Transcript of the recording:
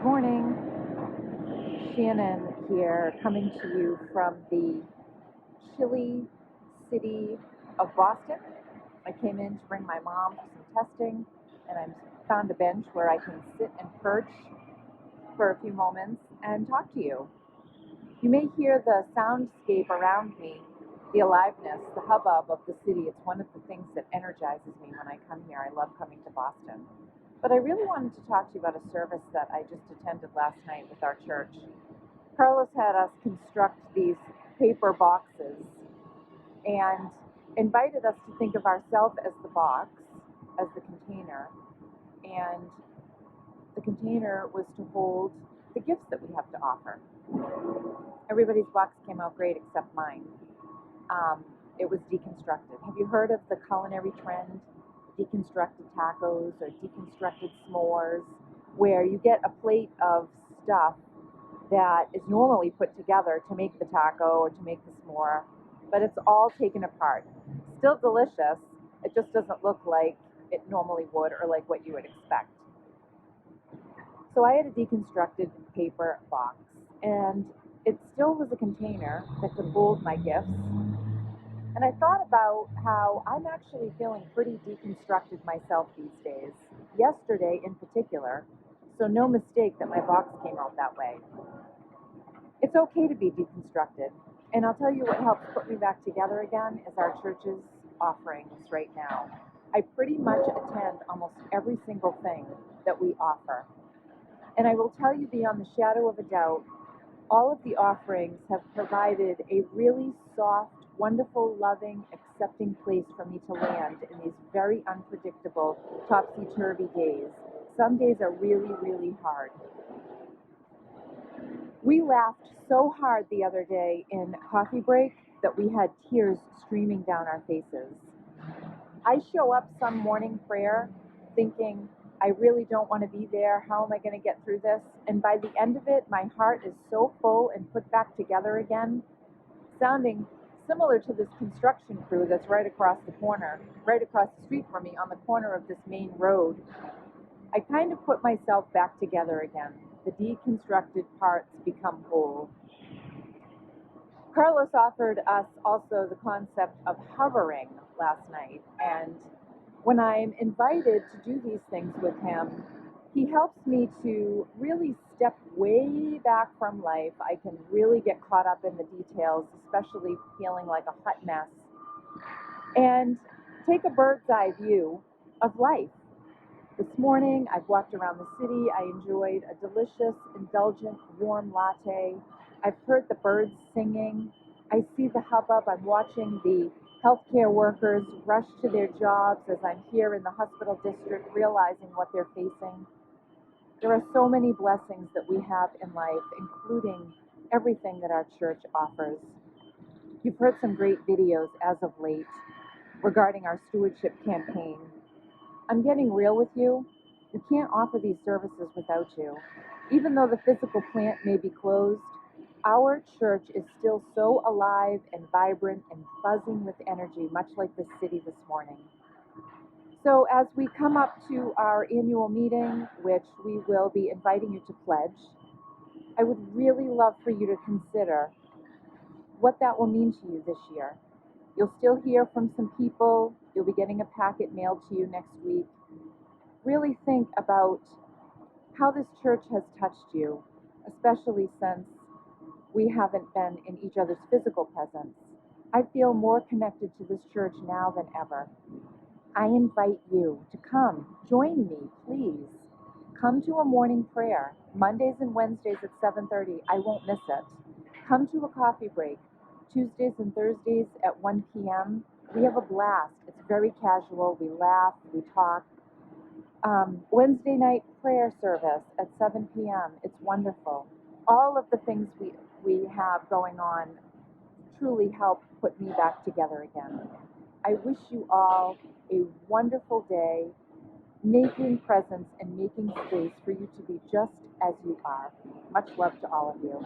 Good morning. Shannon here, coming to you from the chilly city of Boston. I came in to bring my mom for some testing, and I found a bench where I can sit and perch for a few moments and talk to you. You may hear the soundscape around me, the aliveness, the hubbub of the city. It's one of the things that energizes me when I come here. I love coming to Boston. But I really wanted to talk to you about a service that I just attended last night with our church. Carlos had us construct these paper boxes and invited us to think of ourselves as the box, as the container, and the container was to hold the gifts that we have to offer. Everybody's box came out great except mine. It was deconstructed. Have you heard of the culinary trend? Deconstructed tacos or deconstructed s'mores, where you get a plate of stuff that is normally put together to make the taco or to make the s'more, but it's all taken apart. Still delicious, it just doesn't look like it normally would or like what you would expect. So I had a deconstructed paper box, and it still was a container that could hold my gifts. And I thought about how I'm actually feeling pretty deconstructed myself these days, yesterday in particular, so no mistake that my box came out that way. It's okay to be deconstructed, and I'll tell you what helps put me back together again is our church's offerings right now. I pretty much attend almost every single thing that we offer. And I will tell you beyond the shadow of a doubt, all of the offerings have provided a really soft, wonderful, loving, accepting place for me to land in these very unpredictable, topsy-turvy days. Some days are really, really hard. We laughed so hard the other day in coffee break that we had tears streaming down our faces. I show up some morning prayer thinking, I really don't want to be there. How am I going to get through this? And by the end of it, my heart is so full and put back together again, sounding similar to this construction crew that's right across the street from me on the corner of this main road. I kind of put myself back together again. The deconstructed parts become whole. Carlos offered us also the concept of hovering last night, and when I'm invited to do these things with him, he helps me to really step way back from life. I can really get caught up in the details, especially feeling like a hot mess, and take a bird's eye view of life. This morning, I've walked around the city. I enjoyed a delicious, indulgent, warm latte. I've heard the birds singing. I see the hubbub. I'm watching the healthcare workers rush to their jobs as I'm here in the hospital district realizing what they're facing. There are so many blessings that we have in life, including everything that our church offers. You've heard some great videos as of late regarding our stewardship campaign. I'm getting real with you. We can't offer these services without you. Even though the physical plant may be closed, our church is still so alive and vibrant and buzzing with energy, much like this city this morning. So as we come up to our annual meeting, which we will be inviting you to pledge, I would really love for you to consider what that will mean to you this year. You'll still hear from some people. You'll be getting a packet mailed to you next week. Really think about how this church has touched you, especially since we haven't been in each other's physical presence. I feel more connected to this church now than ever. I invite you to come, join me, please. Come to a morning prayer, Mondays and Wednesdays at 7:30. I won't miss it. Come to a coffee break, Tuesdays and Thursdays at 1 p.m. We have a blast. It's very casual. We laugh, we talk. Wednesday night prayer service at 7 p.m. It's wonderful. All of the things we have going on truly help put me back together again. I wish you all a wonderful day, making presence and making space for you to be just as you are. Much love to all of you.